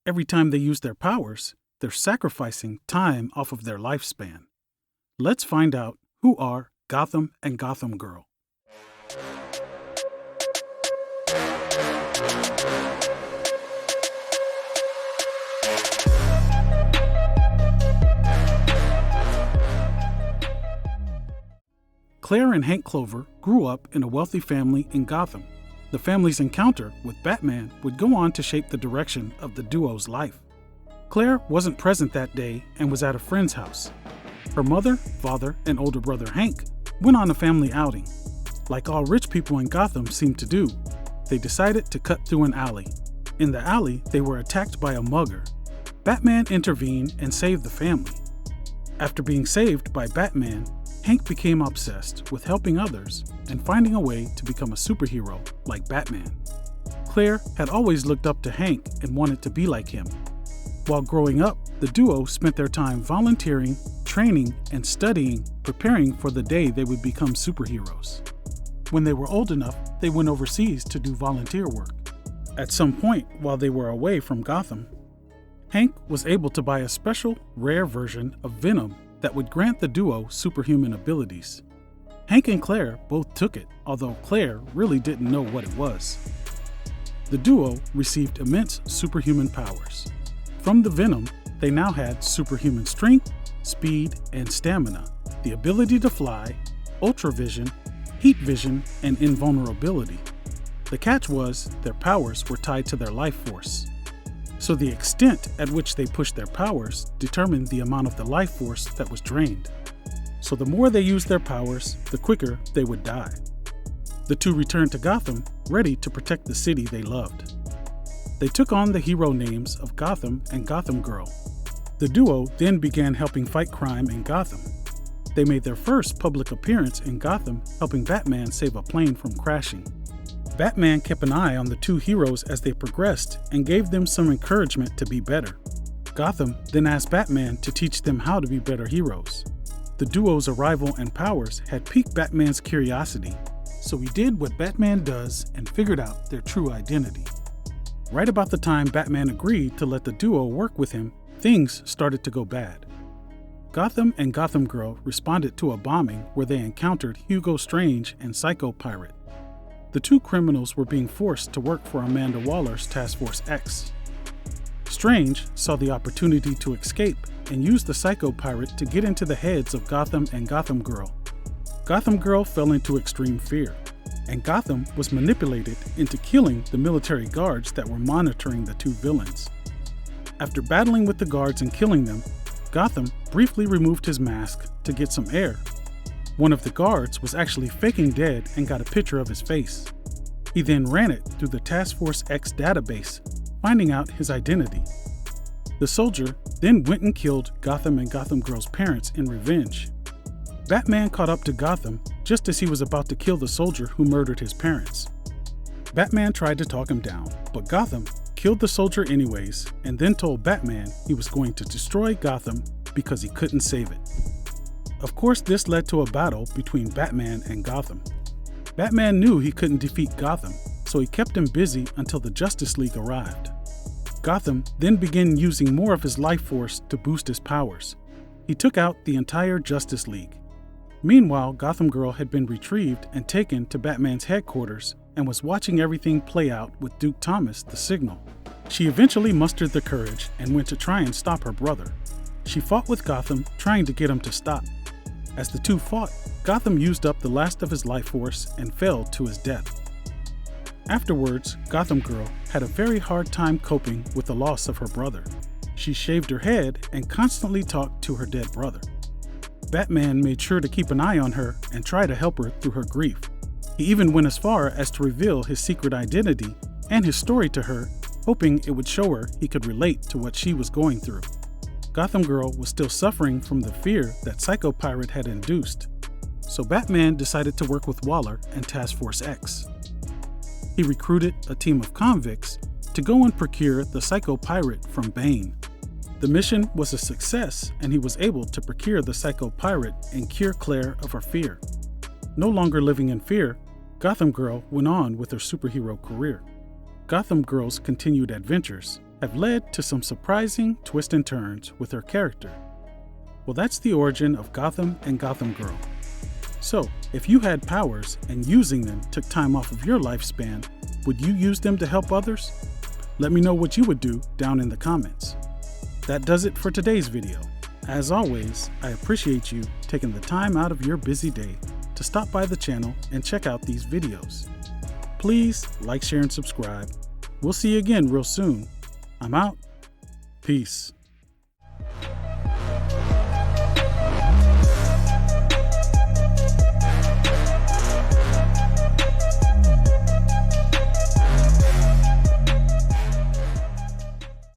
Every time they use their powers, they're sacrificing time off of their lifespan. Let's find out who are Gotham and Gotham Girl. Claire and Hank Clover grew up in a wealthy family in Gotham. The family's encounter with Batman would go on to shape the direction of the duo's life. Claire wasn't present that day and was at a friend's house. Her mother, father, and older brother Hank went on a family outing. Like all rich people in Gotham seem to do, they decided to cut through an alley. In the alley, they were attacked by a mugger. Batman intervened and saved the family. After being saved by Batman, Hank became obsessed with helping others and finding a way to become a superhero like Batman. Claire had always looked up to Hank and wanted to be like him. While growing up, the duo spent their time volunteering, training, and studying, preparing for the day they would become superheroes. When they were old enough, they went overseas to do volunteer work. At some point while they were away from Gotham, Hank was able to buy a special, rare version of Venom that would grant the duo superhuman abilities. Hank and Claire both took it, although Claire really didn't know what it was. The duo received immense superhuman powers. From the Venom, they now had superhuman strength, speed, and stamina, the ability to fly, ultravision, heat vision, and invulnerability. The catch was their powers were tied to their life force. So the extent at which they pushed their powers determined the amount of the life force that was drained. So the more they used their powers, the quicker they would die. The two returned to Gotham, ready to protect the city they loved. They took on the hero names of Gotham and Gotham Girl. The duo then began helping fight crime in Gotham. They made their first public appearance in Gotham, helping Batman save a plane from crashing. Batman kept an eye on the two heroes as they progressed and gave them some encouragement to be better. Gotham then asked Batman to teach them how to be better heroes. The duo's arrival and powers had piqued Batman's curiosity, so he did what Batman does and figured out their true identity. Right about the time Batman agreed to let the duo work with him, things started to go bad. Gotham and Gotham Girl responded to a bombing where they encountered Hugo Strange and Psycho Pirate. The two criminals were being forced to work for Amanda Waller's Task Force X. Strange saw the opportunity to escape and used the Psycho Pirate to get into the heads of Gotham and Gotham Girl. Gotham Girl fell into extreme fear, and Gotham was manipulated into killing the military guards that were monitoring the two villains. After battling with the guards and killing them, Gotham briefly removed his mask to get some air. One of the guards was actually faking dead and got a picture of his face. He then ran it through the Task Force X database, finding out his identity. The soldier then went and killed Gotham and Gotham Girl's parents in revenge. Batman caught up to Gotham just as he was about to kill the soldier who murdered his parents. Batman tried to talk him down, but Gotham killed the soldier anyways and then told Batman he was going to destroy Gotham because he couldn't save it. Of course, this led to a battle between Batman and Gotham. Batman knew he couldn't defeat Gotham, so he kept him busy until the Justice League arrived. Gotham then began using more of his life force to boost his powers. He took out the entire Justice League. Meanwhile, Gotham Girl had been retrieved and taken to Batman's headquarters and was watching everything play out with Duke Thomas, the Signal. She eventually mustered the courage and went to try and stop her brother. She fought with Gotham, trying to get him to stop. As the two fought, Gotham used up the last of his life force and fell to his death. Afterwards, Gotham Girl had a very hard time coping with the loss of her brother. She shaved her head and constantly talked to her dead brother. Batman made sure to keep an eye on her and try to help her through her grief. He even went as far as to reveal his secret identity and his story to her, hoping it would show her he could relate to what she was going through. Gotham Girl was still suffering from the fear that Psycho Pirate had induced, so Batman decided to work with Waller and Task Force X. He recruited a team of convicts to go and procure the Psycho Pirate from Bane. The mission was a success, and he was able to procure the Psycho Pirate and cure Claire of her fear. No longer living in fear, Gotham Girl went on with her superhero career. Gotham Girl's continued adventures have led to some surprising twists and turns with her character. Well, that's the origin of Gotham and Gotham Girl. So, if you had powers and using them took time off of your lifespan, would you use them to help others? Let me know what you would do down in the comments. That does it for today's video. As always, I appreciate you taking the time out of your busy day to stop by the channel and check out these videos. Please like, share, and subscribe. We'll see you again real soon. I'm out. Peace.